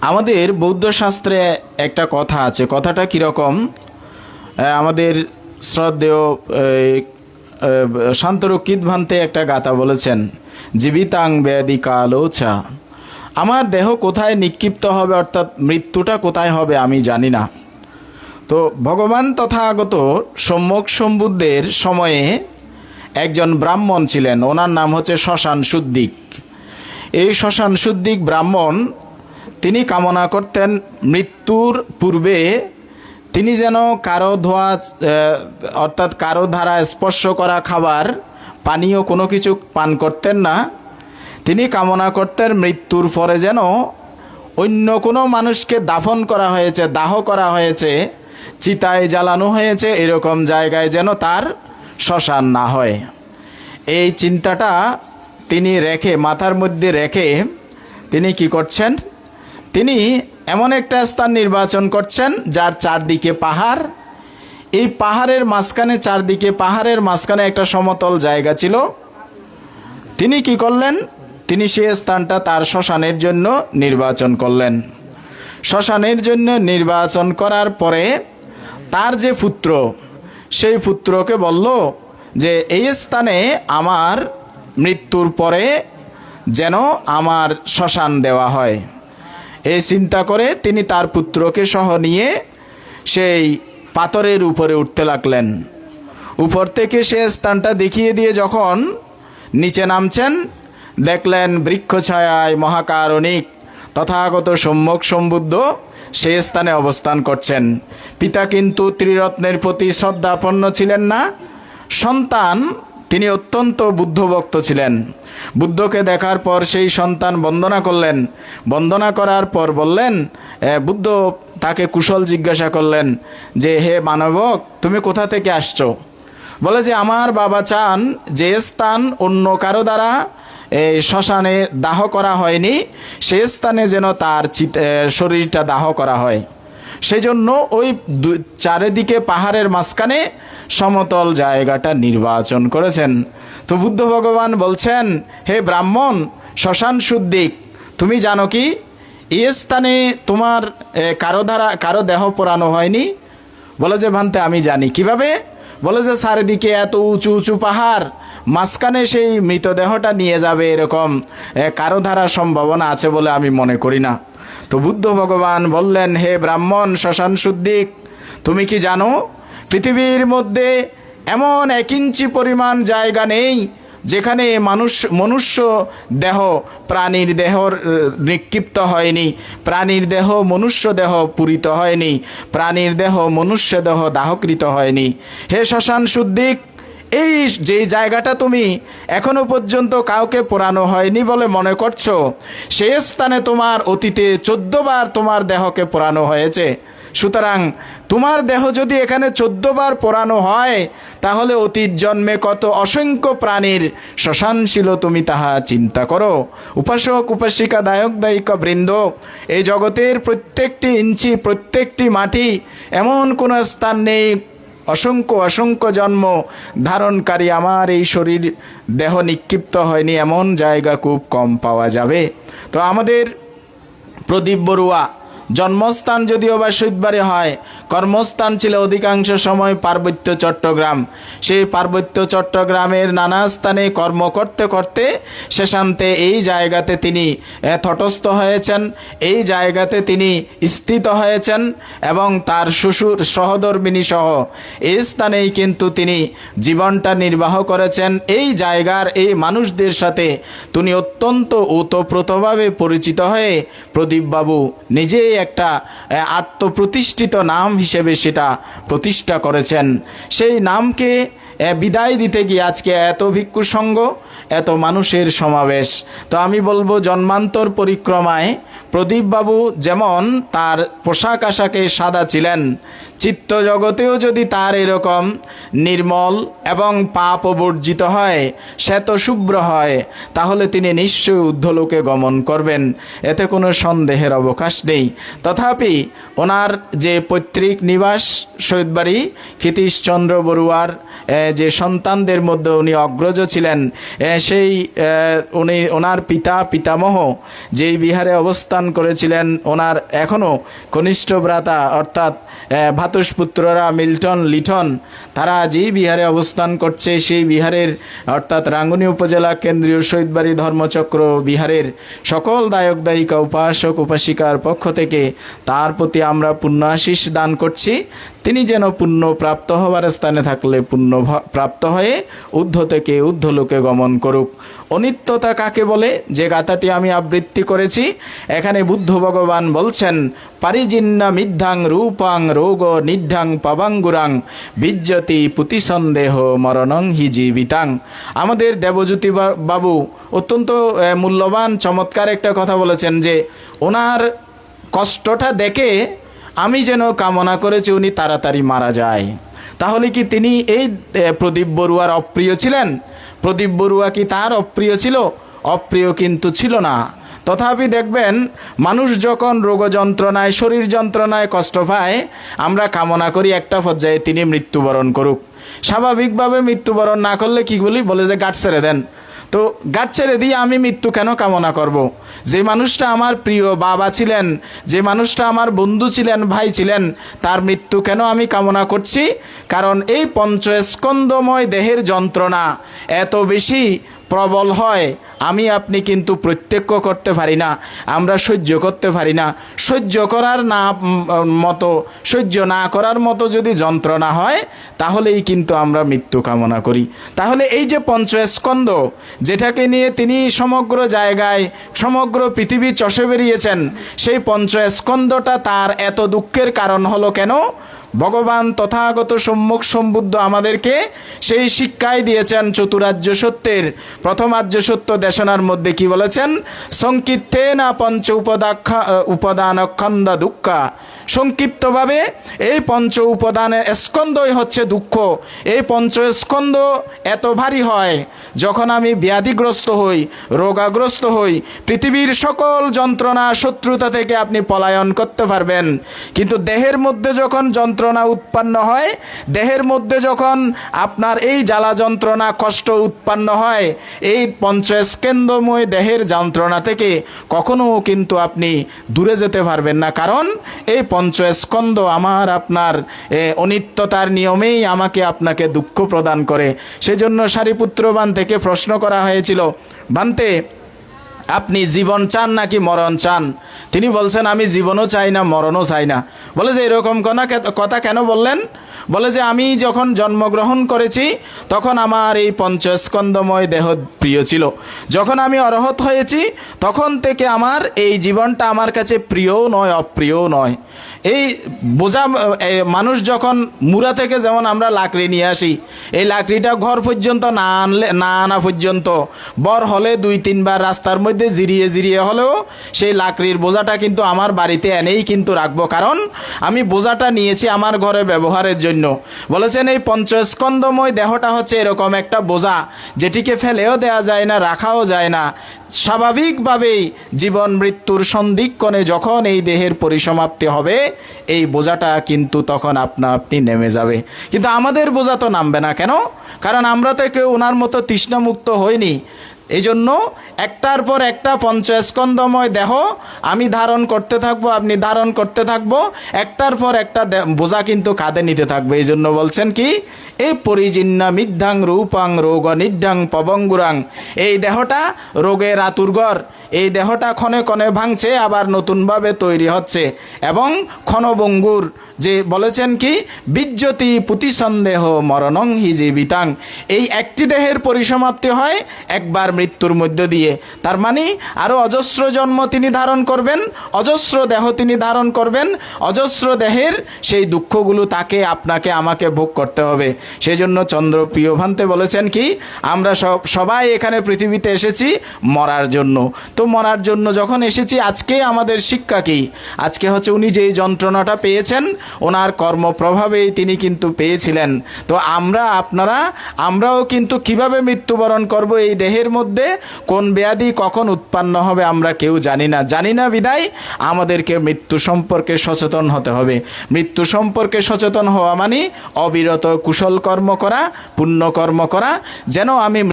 আমাদের বৌদ্ধ শাস্ত্রে একটা কথা আছে, কথাটা কীরকম? আমাদের শ্রদ্ধেয় শান্তরক্ষিত ভান্তে একটা গাথা বলেছেন, জীবিতাং ব্যাধি কালোচা। আমার দেহ কোথায় নিক্ষিপ্ত হবে, অর্থাৎ মৃত্যুটা কোথায় হবে আমি জানি না। তো ভগবান তথাগত সম্যক সম্বুদ্ধের সময়ে একজন ব্রাহ্মণ ছিলেন, ওনার নাম হচ্ছে শ্মশান শুদ্দিক। এই শ্মশান শুদ্দিক ব্রাহ্মণ তিনি কামনা করতেন মৃত্যুর পূর্বে তিনি যেন কারো ধোয়া অর্থাৎ কারো দ্বারা স্পর্শ করা খাবার পানীয় কোনো কিছু পান করতেন না। তিনি কামনা করতেন মৃত্যুর পরে যেন অন্য কোনো মানুষকে দাফন করা হয়েছে, দাহ করা হয়েছে, চিতায় জ্বালানো হয়েছে, এরকম জায়গায় যেন তার শ্মশান না হয়। এই চিন্তাটা তিনি রেখে, মাথার মধ্যে রেখে তিনি কি করছেন, তিনি এমন একটা স্থান নির্বাচন করছেন যার চারদিকে পাহাড়। এই পাহাড়ের মাঝখানে, চারদিকে পাহাড়ের মাঝখানে একটা সমতল জায়গা ছিল। তিনি কি করলেন, তিনি সেই স্থানটা তার শ্মশানের জন্য নির্বাচন করলেন। শ্মশানের জন্য নির্বাচন করার পরে তার যে পুত্র, সেই পুত্রকে বলল যে এই স্থানে আমার মৃত্যুর পরে যেন আমার শ্মশান দেওয়া হয়। এই চিন্তা করে তিনি তার পুত্রকে সহ নিয়ে সেই পাথরের উপরে উঠতে লাগলেন। উপর থেকে সে স্থানটা দেখিয়ে দিয়ে যখন নিচে নামছেন, দেখলেন বৃক্ষছায়ায় মহাকারণিক তথাগত সম্যক সম্বুদ্ধ সেই স্থানে অবস্থান করছেন। পিতা কিন্তু ত্রিরত্নের প্রতি শ্রদ্ধাপন্ন ছিলেন না, সন্তান তিনি অত্যন্ত বুদ্ধভক্ত ছিলেন। বুদ্ধকে দেখার পর সেই সন্তান বন্দনা করলেন। বন্দনা করার পর বললেন, বুদ্ধ তাকে কুশল জিজ্ঞাসা করলেন যে হে মানবক, তুমি কোথা থেকে আসছো? বলে যে আমার বাবা চান যে স্থান অন্য কারো দ্বারা এই শ্মশানে দাহ করা হয়নি, সে স্থানে যেন তার শরীরটা দাহ করা হয়। সেই জন্য ওই চারিদিকে পাহাড়ের মাঝখানে সমতল জায়গাটা নির্বাচন করেছেন। তো বুদ্ধ ভগবান বলছেন, হে ব্রাহ্মণ শ্মশান শুদ্দিক, তুমি জানো কি এই স্থানে তোমার কারো দেহ পোড়ানো হয়নি? বলে যে ভান্তে আমি জানি। কিভাবে? বলে যে চারিদিকে এত উঁচু উঁচু পাহাড়, মাঝখানে সেই মৃতদেহটা নিয়ে যাবে এরকম কারো ধারা সম্ভাবনা আছে বলে আমি মনে করি না। তো বুদ্ধ ভগবান বললেন, হে ব্রাহ্মণ শ্মশান শুদ্দিক, তুমি কি জানো পৃথিবীর মধ্যে এমন 1 ইঞ্চি পরিমাণ জায়গা নেই যেখানে মনুষ্য দেহ প্রাণীর দেহ নিক্ষিপ্ত হয়নি, প্রাণীর দেহ মনুষ্য দেহ পূরিত হয়নি, প্রাণীর দেহ মনুষ্য দেহ দাহকৃত হয়নি। হে শ্মশান শুদ্দিক, এই যে জায়গাটা তুমি এখনো পর্যন্ত কাউকে পোড়ানো হয়নি বলে মনে করছো, সেই স্থানে তোমার অতীতে 14 বার তোমার দেহকে পোড়ানো হয়েছে। সুতরাং তোমার দেহ যদি এখানে 14 বার পোড়ানো হয়, তাহলে অতীত জন্মে কত অসংখ্য প্রাণীর শ্মশান ছিল তুমি তাহা চিন্তা করো। উপাসক উপাসিকা দায়ক দায়িকা বৃন্দ, এই জগতের প্রত্যেকটি ইঞ্চি, প্রত্যেকটি মাটি, এমন কোনো স্থান নেই অসংখ্য অসংখ্য জন্ম ধারণকারী আমার এই শরীর দেহ নিক্ষিপ্ত হয়নি, এমন জায়গা খুব কম পাওয়া যাবে। তো আমাদের প্রদীপ বড়ুয়া জন্মস্থান যদিও বা শৈতবাড়ি হয়, কর্মস্থান ছিল অধিকাংশ সময় পার্বত্য চট্টগ্রাম। সেই পার্বত্য চট্টগ্রামের নানা স্থানে কর্ম করতে করতে শেষান্তে এই জায়গাতে তিনি তটস্থ হয়েছেন, এই জায়গাতে তিনি স্থিত হয়েছেন এবং তার শ্বশুর সহধর্মিণী সহ এই স্থানেই কিন্তু তিনি জীবনটা নির্বাহ করেছেন। এই জায়গার এই মানুষদের সাথে তিনি অত্যন্ত ওতপ্রোতভাবে পরিচিত হয়ে প্রদীপবাবু নিজেই একটা আত্মপ্রতিষ্ঠিত নাম হিসেবে সেটা প্রতিষ্ঠা করেছেন। সেই নামকে বিদায় দিতে গিয়ে আজকে এত ভিক্ষু সংঘ, এত মানুষের সমাবেশ। তো আমি বলবো, জন্মান্তর পরিক্রমায় প্রদীপবাবু যেমন তার পোশাক আশাকে সাদা ছিলেন, চিত্ত জগতেও যদি তার এরকম নির্মল এবং পাপ বর্জিত হয়, শ্বেত শুভ্র হয়, তাহলে তিনি নিশ্চয়ই ঊর্ধ্বলোকে গমন করবেন, এতে কোনো সন্দেহের অবকাশ নেই। তথাপি ওনার যে পৈতৃক নিবাস শৈতবাড়ি ক্ষিতীশচন্দ্র বড়ুয়ার যে সন্তানদের মধ্যে উনি অগ্রজ ছিলেন, সেই ওনার পিতামহ যেই বিহারে অবস্থান করেছিলেন, ওনার এখনও কনিষ্ঠ ভ্রাতা অর্থাৎ ভ্রাতুষ্পুত্ররা মিল্টন লিটন, তারা যেই বিহারে অবস্থান করছে সেই বিহারের অর্থাৎ রাঙ্গুনি উপজেলা কেন্দ্রীয় শহীদবাড়ি ধর্মচক্র বিহারের সকল দায়ক দায়িকা উপাসক উপাসিকার পক্ষ থেকে তার প্রতি আমরা পুণ্য আশিস দান করছি। তিনি যেন পুণ্য প্রাপ্ত হবার স্থানে থাকলে পুণ্য প্রাপ্ত হয়ে ঊর্ধ্ব থেকে ঊর্ধ্বলোকে গমন করুক। অনিত্যতা কাকে বলে, যে গাথাটি আমি আবৃত্তি করেছি, এখানে বুদ্ধ ভগবান বলছেন, পারিজিন্না মিদ্যাং রূপাং রোগ নিড্ঢাং পাবাঙ্গুরাং বিজ্জতি পুতিসন্দেহ মরণং হি জীবিতাং। আমাদের দেবজ্যোতি বাবু অত্যন্ত মূল্যবান চমৎকার একটা কথা বলেছেন যে ওনার কষ্টটা দেখে আমি যেন কামনা করেছি উনি তাড়াতাড়ি মারা যায়। তাহলে কি তিনি এই প্রদীপ বড়ুয়ার অপ্রিয় ছিলেন? প্রদীপ বড়ুয়া কি তার অপ্রিয় ছিল? অপ্রিয় কিন্তু ছিল না। তথাপি দেখবেন মানুষ যখন রোগ যন্ত্রণায় শরীর যন্ত্রণায় কষ্ট পায়, আমরা কামনা করি একটা পর্যায়ে তিনি মৃত্যুবরণ করুক। স্বাভাবিকভাবে মৃত্যুবরণ না করলে কি বলে যে গাঁট ছেড়ে দেন। তো গাঁট ছেড়ে দিয়ে আমি মৃত্যু কেন কামনা করব? যে মানুষটা আমার প্রিয় বাবা ছিলেন, যে মানুষটা আমার বন্ধু ছিলেন, ভাই ছিলেন, তার মৃত্যু কেন আমি কামনা করছি? কারণ এই পঞ্চস্কন্ধময় দেহের যন্ত্রণা এত বেশি প্রবল হয়, আমি আপনি কিন্তু প্রত্যক্ষ করতে পারি না, আমরা সহ্য করতে পারি না। সহ্য না করার মতো যদি যন্ত্রণা হয় তাহলেই কিন্তু আমরা মৃত্যু কামনা করি। তাহলে এই যে পঞ্চস্কন্ধ, যেটাকে নিয়ে তিনি সমগ্র জায়গায় সমগ্র পৃথিবী চষে বেরিয়েছেন, সেই পঞ্চস্কন্ধটা তার এত দুঃখের কারণ হলো কেন? ভগবান তথাগত সম্মুখ সম্বুদ্ধ আমাদেরকে সেই শিক্ষাই দিয়েছেন। চতুরার্য সত্যের প্রথম আর্য সত্য দেশনার মধ্যে কি বলেছেন? সংকীর্তে না পঞ্চ উপাদানখন্দ দুঃখা। সংক্ষিপ্তভাবে এই পঞ্চ উপাদানের স্কন্ধই হচ্ছে দুঃখ। এই পঞ্চস্কন্ধ এত ভারী হয় যখন আমি ব্যাধিগ্রস্ত হই, রোগাগ্রস্ত হই, পৃথিবীর সকল যন্ত্রণা শত্রুতা থেকে আপনি পলায়ন করতে পারবেন। কিন্তু দেহের মধ্যে যখন যন্ত্রণা উৎপন্ন হয়, দেহের মধ্যে যখন আপনার এই জ্বালা যন্ত্রণা কষ্ট উৎপন্ন হয়, এই পঞ্চস্কন্ধময় দেহের যন্ত্রণা থেকে কখনো কিন্তু আপনি দূরে যেতে পারবেন না। কারণ এই পঞ্চস্কন্ধ আমার আপনার অনিত্যতার নিয়মেই আমাকে আপনাকে দুঃখ প্রদান করে। সেজন্য সারিপুত্রবান থেকে প্রশ্ন করা হয়েছিল, বান্তে আপনি জীবন চান নাকি মরণ চান? তিনি বলছেন আমি জীবনও চাই না, মরণও চাই না। বলে যে এরকম কথা কেন বললেন? বলে যে আমি যখন জন্মগ্রহণ করেছি তখন আমার এই পঞ্চস্কন্ধময় দেহ প্রিয় ছিল। যখন আমি অরহত হয়েছি তখন থেকে আমার এই জীবনটা আমার কাছে প্রিয়ও নয়, অপ্রিয়ও নয়। এই বোঝা মানুষ যখন মুড়া থেকে যেমন আমরা লাকড়ি নিয়ে আসি, এই লাকড়িটা ঘর পর্যন্ত না আনা পর্যন্ত বর হলে 2-3 বার রাস্তার মধ্যে জিরিয়ে হলেও সেই লাকড়ির বোঝাটা কিন্তু আমার বাড়িতে এনেই কিন্তু রাখবো, কারণ আমি বোঝাটা নিয়েছি আমার ঘরে ব্যবহারের জন্য। বলেছেন এই পঞ্চস্কন্ধময় দেহটা হচ্ছে এরকম একটা বোঝা, যেটিকে ফেলেও দেওয়া যায় না, রাখাও যায় না। স্বাভাবিকভাবেই জীবন মৃত্যুর সন্ধিক্ষণে যখন এই দেহের পরিসমাপ্তি হবে, এই বোঝাটা কিন্তু তখন আপনি নেমে যাবে। কিন্তু আমাদের বোঝা তো নামবে না কেন? কারণ আমরা তো কেউ ওনার মতো তৃষ্ণামুক্ত হইনি। এই জন্য একটার পর একটা পঞ্চস্কন্ধময় দেহ আমি ধারণ করতে থাকবো, আপনি ধারণ করতে থাকবো, একটার পর একটা বোঝা কিন্তু কাঁধে নিতে থাকবে। এই জন্য বলছেন কি, এই পরিজিন্না মিদ্যাং রূপাং রোগ নিড্ঢাং পবঙ্গুরাং। এই দেহটা রোগের আতুরঘর, এই দেহটা ক্ষণে ক্ষণে ভাঙছে, আবার নতুনভাবে তৈরি হচ্ছে। এবং ক্ষণভঙ্গুর, যে বলেছেন কি বিজ্জতি পুতিসন্দেহ মরণং হি জীবিতাং। এই একটি দেহের পরিসমাপ্তি হয় একবার মৃত্যুর মধ্য দিয়ে। তার মানে আরও অজস্র জন্ম তিনি ধারণ করবেন, অজস্র দেহ তিনি ধারণ করবেন, অজস্র দেহের সেই দুঃখগুলো তাকে আপনাকে আমাকে ভোগ করতে হবে। সেই জন্য চন্দ্রপ্রিয় ভান্তে বলেছেন কি, আমরা সবাই এখানে পৃথিবীতে এসেছি মরার জন্য। তো মরার জন্য যখন এসেছি, আজকে আমাদের শিক্ষা কি? আজকে হচ্ছে উনি যেই যন্ত্রণাটা পেয়েছেন ওনার কর্মপ্রভাবেই তিনি কিন্তু পেয়েছিলেন। তো আমরাও কিন্তু কিভাবে মৃত্যুবরণ করব, এই দেহের মধ্যে মধ্যে কোন ব্যাধি কখন উৎপন্ন হবে আমরা কেউ জানি না বিধায় আমাদেরকে মৃত্যু সম্পর্কে সচেতন হতে হবে। মৃত্যু সম্পর্কে সচেতন হওয়া মানে অবিরত কুশল কর্ম করা, পুণ্য কর্ম করা, যেন আমি